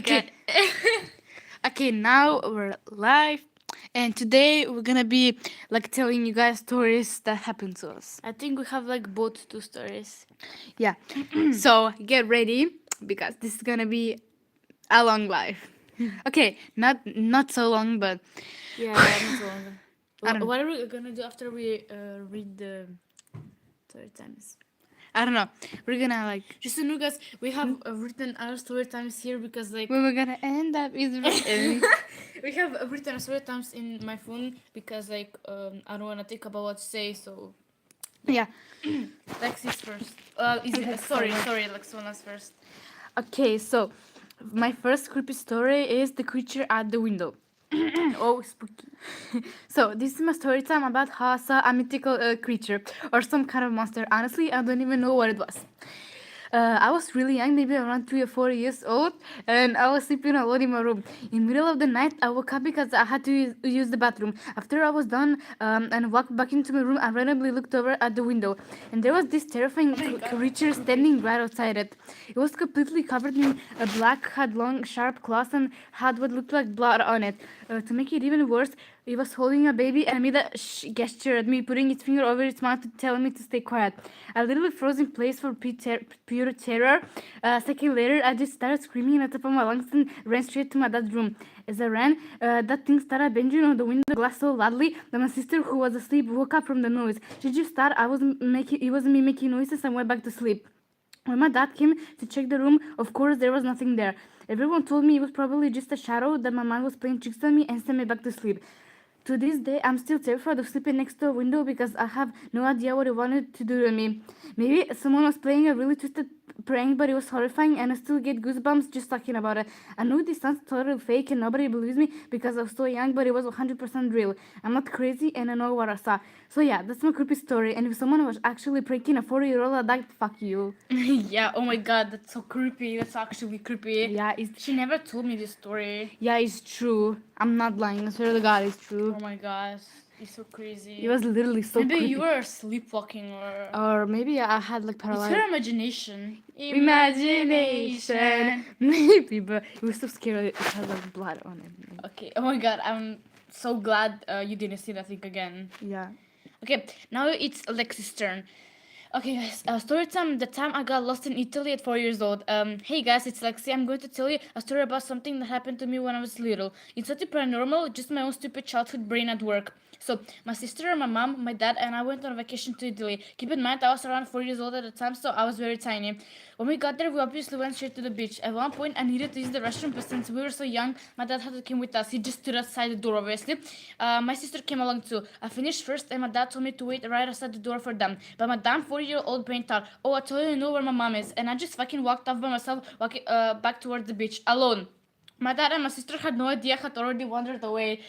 Okay. god. Okay, now we're live, and today we're gonna be like telling you guys stories that happened to us. I think we have like both two stories. Yeah, so get ready because this is gonna be a long life. Okay, not so long, but Yeah, not so long. I don't What are we gonna do after we read the story times? I don't know. We're gonna like Just to know, guys, we have written our story times here because like where we're gonna end up is written. we have written story times in my phone because like I don't wanna think about what to say, so Yeah. Lexi's first. Sorry, Lexona's first. Okay, so my first creepy story is the creature at the window. Oh, spooky. So this is my story time about how I saw a mythical creature or some kind of monster. Honestly, I don't even know what it was. I was really young, maybe around 3 or 4 years old, and I was sleeping alone in my room. In the middle of the night, I woke up because I had to use the bathroom. After I was done and walked back into my room, I randomly looked over at the window, and there was this terrifying creature standing right outside it. It was completely covered in black, had long, sharp claws, and had what looked like blood on it. To make it even worse, it was holding a baby and made a gesture at me, putting its finger over its mouth to tell me to stay quiet. I literally froze in place for pure terror. A second later, I just started screaming at the top of my lungs and ran straight to my dad's room. As I ran, that thing started banging on the window glass so loudly that my sister, who was asleep, woke up from the noise. She just thought it wasn't me making noises and went back to sleep. When my dad came to check the room, of course, there was nothing there. Everyone told me it was probably just a shadow, that my mind was playing tricks on me and sent me back to sleep. To this day, I'm still terrified of sleeping next to a window because I have no idea what it wanted to do to me. Maybe someone was playing a really twisted prank, but it was horrifying and I still get goosebumps just talking about it. I know this sounds totally fake and nobody believes me because I was so young, but it was 100% real. I'm not crazy and I know what I saw. So yeah, that's my creepy story. And if someone was actually pranking a 40-year-old adult, fuck you. Yeah, oh my god, that's so creepy. That's actually creepy. Yeah, She never told me this story. it's true. I'm not lying. I swear to God, it's true. Oh my gosh, it's so crazy. It was literally so Maybe creepy. you were sleepwalking Or maybe I had like It's paralyzed. her imagination. Imagination. Maybe, but it was so scary. It had like blood on it. Okay, oh my god, I'm so glad you didn't see that thing again. Yeah. Okay, now it's Lexi's turn. Okay, guys, story time. The time I got lost in Italy at 4 years old. Hey guys, it's Lexi. I'm going to tell you a story about something that happened to me when I was little. It's nothing paranormal, just my own stupid childhood brain at work. So, my sister, my mom, my dad, and I went on a vacation to Italy. Keep in mind, I was around 4 years old at the time, so I was very tiny. When we got there, we obviously went straight to the beach. At one point, I needed to use the restroom, but since we were so young, my dad had to come with us. He just stood outside the door, obviously. My sister came along too. I finished first, and my dad told me to wait right outside the door for them. But my damn 4-year-old brain thought, oh, I totally know where my mom is. And I just fucking walked off by myself, walking back towards the beach, alone. My dad and my sister had no idea I had already wandered away.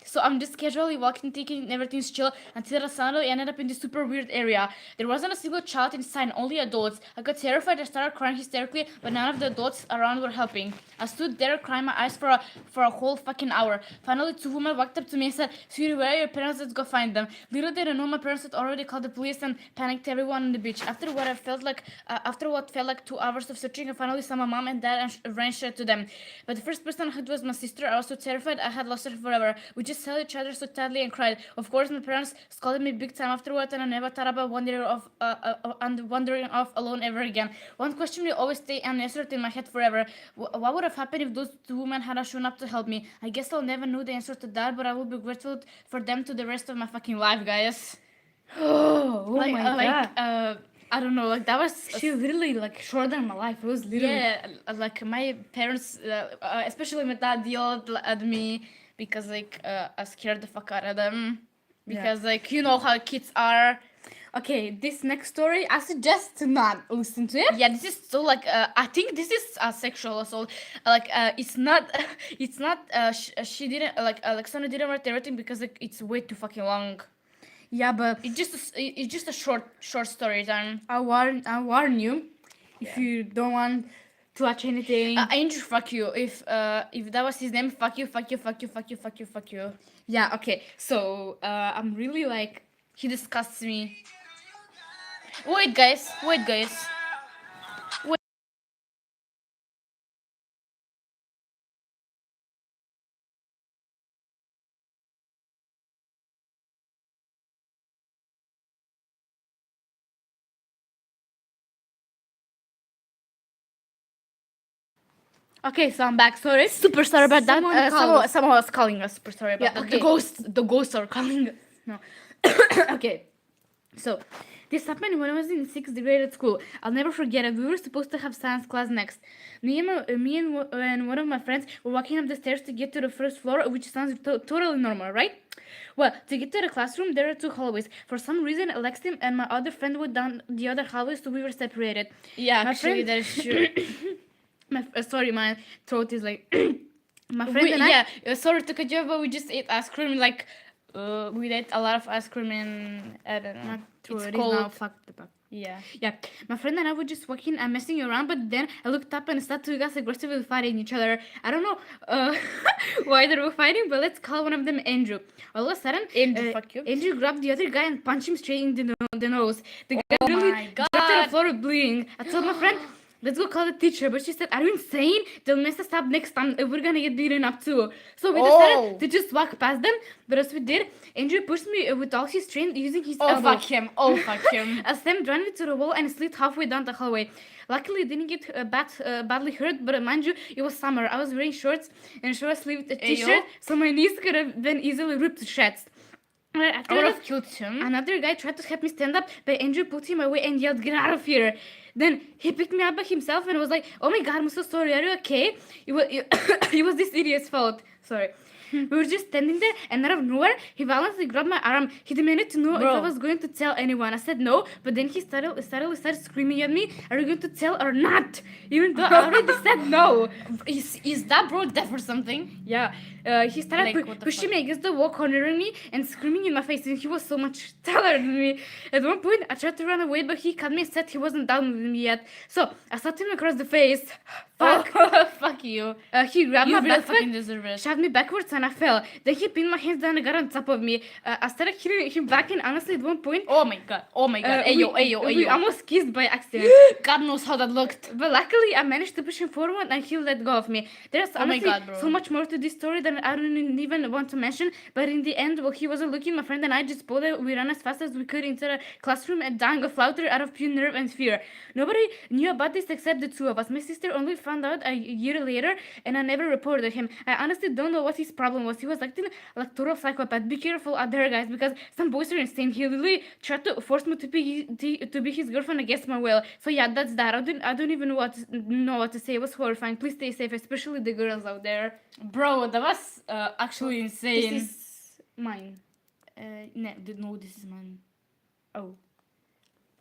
So I'm just casually walking, thinking everything's chill, until suddenly I ended up in this super weird area. There wasn't a single child inside, only adults. I got terrified and started crying hysterically, but none of the adults around were helping. I stood there crying my eyes for a whole fucking hour. Finally, two women walked up to me and said, "Sweetie, where are your parents? Let's go find them." Little did I know my parents had already called the police and panicked everyone on the beach. After what felt like 2 hours of searching, I finally saw my mom and dad and ran straight to them. But the first person I hugged was my sister. I was so terrified I had lost her forever. We just held each other so tightly and cried. Of course, my parents scolded me big time afterward, and I never thought about wandering off alone ever again. One question will always stay unanswered in my head forever. What would have happened if those two women hadn't shown up to help me? I guess I'll never know the answer to that, but I will be grateful for them to the rest of my fucking life, guys. Oh like, my God. I don't know, like that was She literally like shortened my life. It was literally. yeah, like my parents, especially my dad, yelled at me because like I scared the fuck out of them because like you know how kids are. Okay, this next story, I suggest to not listen to it. Yeah, this is so like I think this is a sexual assault. Like it's not, it's not. She didn't like Alexandra didn't write everything because like it's way too fucking long. Yeah, but It's just a short story time. I warn you, if you don't want to watch anything. Andrew, fuck you. If that was his name, fuck you, fuck you, fuck you, fuck you, fuck you, fuck you. Yeah, okay. So I'm really like. He disgusts me. Wait, guys. Wait, guys. Okay, so I'm back. Sorry. Super sorry about that. Someone called us. Someone was calling us. Super sorry about Yeah, that. okay. The ghosts are calling us. No. Okay. So, this happened when I was in 6th grade at school. I'll never forget it. We were supposed to have science class next. And one of my friends were walking up the stairs to get to the first floor, which sounds totally normal, right? Well, to get to the classroom, there are two hallways. For some reason, Alexi and my other friend went down the other hallway, so we were separated. Yeah, My actually, friend- that is true. Sorry, my throat is like. My friend and I. Yeah, sorry to cut you off, but we just ate ice cream. Like, we ate a lot of ice cream, and I don't know. Not true. It's It is now cold. fucked up. Yeah. Yeah, my friend and I were just walking and messing around, but then I looked up and saw two guys aggressively fighting each other. I don't know why they were fighting, but let's call one of them Andrew. All of a sudden, Andrew, fuck you. Andrew grabbed the other guy and punched him straight in the nose. The guy Oh really my dropped to the God. floor bleeding. I told my friend, let's go call the teacher, but she said, are you insane? They'll mess us up next time. We're gonna get beaten up too. So we decided to just walk past them, but as we did, Andrew pushed me with all his strength using his Oh, elbow. fuck him. Oh, fuck him. I slammed me to the wall and slid halfway down the hallway. Luckily, I didn't get badly hurt, but mind you, it was summer. I was wearing shorts and a short-sleeved t-shirt, so my knees could have been easily ripped to shreds. After I would that, have killed him. another guy tried to help me stand up, but Andrew put him away and yelled, "Get out of here!" Then he picked me up by himself and was like, "Oh my god, I'm so sorry. Are you okay?" It was this idiot's fault. Sorry. We were just standing there, and out of nowhere, he violently grabbed my arm. He demanded to know if I was going to tell anyone. I said no, but then he suddenly started screaming at me, "Are you going to tell or not?" Even though I already said no. Is that bro deaf or something? Yeah, he started Like, what the pushing me against the wall, cornering me, and screaming in my face. And he was so much taller than me. At one point, I tried to run away, but he caught me and said he wasn't done with me yet. So I slapped him across the face. Fuck. Fuck you. He grabbed You my really backpack, fucking deserve it. shoved me backwards, and I fell. Then he pinned my hands down and got on top of me. I started hitting him back, and honestly, at one point, Oh my god. Oh my god. we almost kissed by accident. God knows how that looked. But luckily, I managed to push him forward and he let go of me. There's Oh my honestly God, bro. so much more to this story that I don't even want to mention. But in the end, while he wasn't looking, my friend and I just pulled it. We ran as fast as we could into the classroom and dying of laughter out of pure nerve and fear. Nobody knew about this except the two of us. My sister only found out a year later, and I never reported him. I honestly don't know what his problem was. He was acting like total psychopath. Be careful out there, guys, because some boys are insane. He literally tried to force me to be his girlfriend against my will. So yeah, that's that. I don't even know what to say. It was horrifying. Please stay safe, especially the girls out there. Bro, that was actually insane. This is mine. No, this is mine. Oh.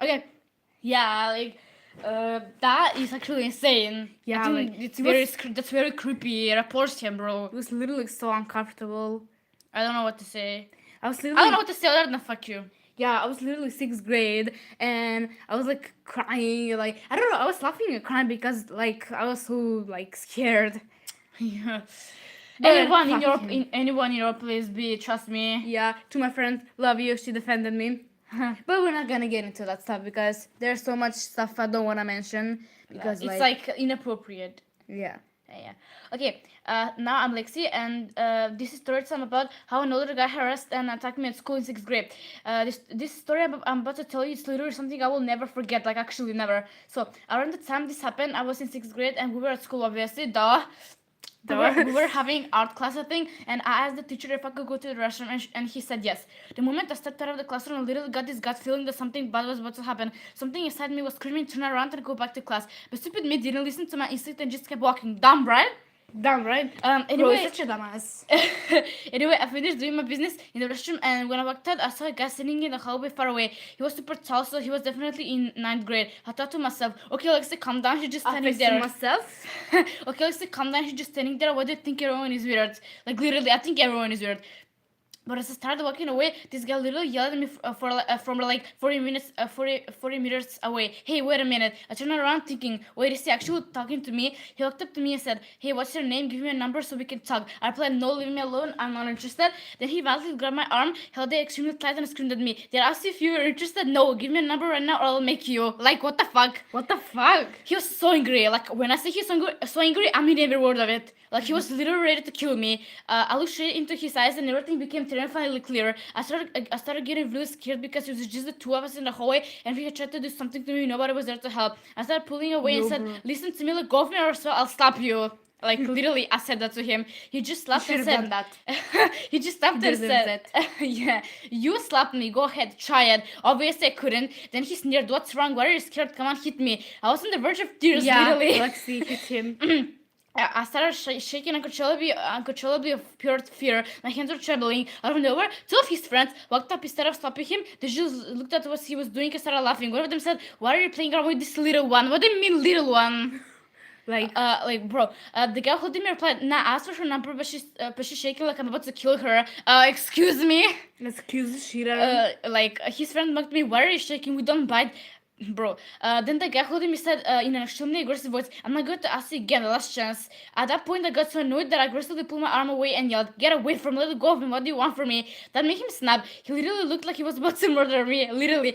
Okay. Yeah, like that is actually insane. Yeah, I think like, it's it very was- that's very creepy. Report him, bro. It was literally so uncomfortable. I don't know what to say. I was I literally don't know what to say other than fuck you. Yeah, I was literally 6th grade and I was like crying, like I don't know, I was laughing and crying because like I was so like scared. Yeah. But Anyone in fuck your him. anyone in your place be trust me. Yeah, to my friend, love you, she defended me. But we're not gonna get into that stuff because there's so much stuff I don't wanna mention because It's like inappropriate. yeah. Yeah. Okay. Now I'm Lexi, and this is story time about how an older guy harassed and attacked me at school in 6th grade. This story I'm about to tell you is literally something I will never forget. Like actually never. So around the time this happened, I was in 6th grade, and we were at school. Obviously, duh. We were having art class, I think, and I asked the teacher if I could go to the restroom, and he said yes. The moment I stepped out of the classroom, I literally got this gut feeling that something bad was about to happen. Something inside me was screaming, turn around and go back to class. But stupid me didn't listen to my instinct and just kept walking. Dumb, right? Dumb, right? Anyway, Bro, such a dumbass. anyway, I finished doing my business in the restroom, and when I walked out, I saw a guy sitting in the hallway far away. He was super tall, so he was definitely in 9th grade. I thought to myself, okay, Lexi, calm down. She's just standing there. myself. Okay, Lexi, calm down. She's just standing there. Why do you think everyone is weird? Like literally, I think everyone is weird. But as I started walking away, this guy literally yelled at me from like 40 meters away. Hey, wait a minute. I turned around thinking, wait, is he actually talking to me? He walked up to me and said, hey, what's your name? Give me a number so we can talk. I replied, no, leave me alone. I'm not interested. Then he violently grabbed my arm, held it extremely tight and screamed at me. Did I ask you if you were interested? No, give me a number right now or I'll make you. Like, what the fuck? What the fuck? He was so angry. Like, when I say he's so angry, I mean every word of it. Like, he was literally ready to kill me. I looked straight into his eyes and everything became terrifyingly clear. I started getting really scared because it was just the two of us in the hallway, and if he had tried to do something to me, nobody was there to help. I started pulling away and said, listen to me, let go of me or so I'll stop you. Like literally, I said that to him. He just slapped should and have said done that. he just slapped and deserves said, "Yeah, you slapped me. Go ahead, try it." Obviously, I couldn't. Then he sneered, "What's wrong? Why are you scared? Come on, hit me." I was on the verge of tears, literally. Lexi hit him. I started shaking uncontrollably of pure fear. My hands were trembling. Out of nowhere, two of his friends walked up. Instead of stopping him, they just looked at what he was doing and started laughing. One of them said, "Why are you playing around with this little one?" What do you mean, little one? Bro, the guy holding me replied, "Nah, I asked for her number, but she's shaking like I'm about to kill her." Excuse me? Excuse Shira. His friend mocked me, "Why are you shaking? We don't bite." Bro, then the guy holding me said in an extremely aggressive voice, "I'm not going to ask you again, the last chance." At that point, I got so annoyed that I aggressively pulled my arm away and yelled, "Get away from me, let go of him, what do you want from me?" That made him snap. He literally looked like he was about to murder me, literally.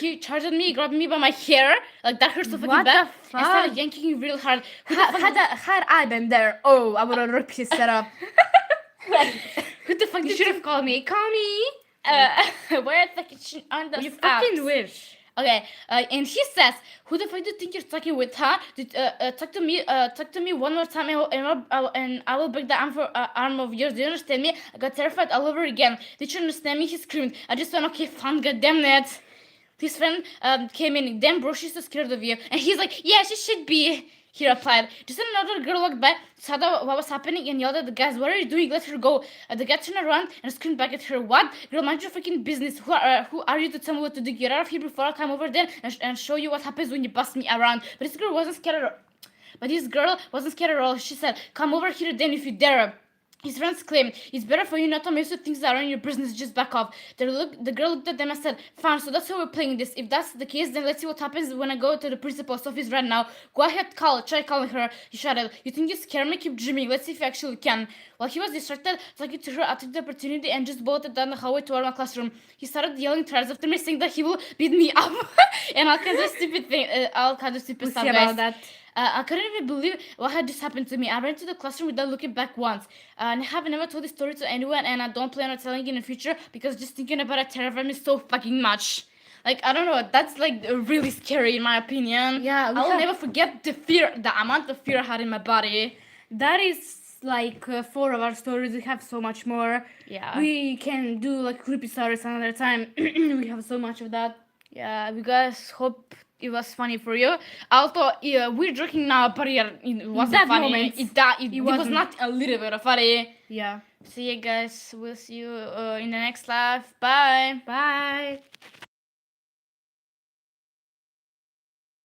He charged at me, grabbed me by my hair, like that hurt so fucking What bad, the and started fuck? yanking me real hard. Had I been there, I would have ripped his setup. Who the fuck You did should have called me. Call me. where the fuck on the You fucking apps? wish. Okay, and he says, "Who the fuck do you think you're talking with, huh? Talk to me one more time, and I will break the arm of yours. Do you understand me?" I got terrified all over again. Did you understand me? He screamed. I just went, "Okay, fine, goddamn it." His friend came in. "Damn, bro, she's so scared of you." And he's like, "Yeah, she should be." He replied. Just then another girl walked by, saw what was happening, and yelled at the guys, "What are you doing? Let her go." The guy turned around and screamed back at her, "What? Girl, mind your freaking business. Who are you to tell me what to do? Get out of here before I come over there and show you what happens when you bust me around." But this girl wasn't scared at all. She said, "Come over here then if you dare." His friends claimed, "It's better for you not to mess with things that are in your business, just back off." The girl looked at them and said, "Fine, so that's how we're playing this. If that's the case, then let's see what happens when I go to the principal's office right now. Go ahead, try calling her." He shouted, "You think you scare me? Keep dreaming. Let's see if you actually can." While he was distracted talking to her, I took the opportunity and just bolted down the hallway toward my classroom. He started yelling threats after me, saying that he will beat me up and all kinds of stupid stuff, See guys. about that. I couldn't even believe what had just happened to me. I ran to the classroom without looking back once. And I have never told this story to anyone, and I don't plan on telling it in the future because just thinking about it terrifies me so fucking much. Like, I don't know, that's like really scary in my opinion. Yeah, I'll never forget the amount of fear I had in my body. That is like 4 of our stories. We have so much more. Yeah. We can do like creepy stories another time. We have so much of that. Yeah, we guys hope it was funny for you. Although we're joking now, but it wasn't that funny. moment, It was wasn't. not a little bit of funny. Yeah. See you guys. We'll see you in the next live. Bye. Bye.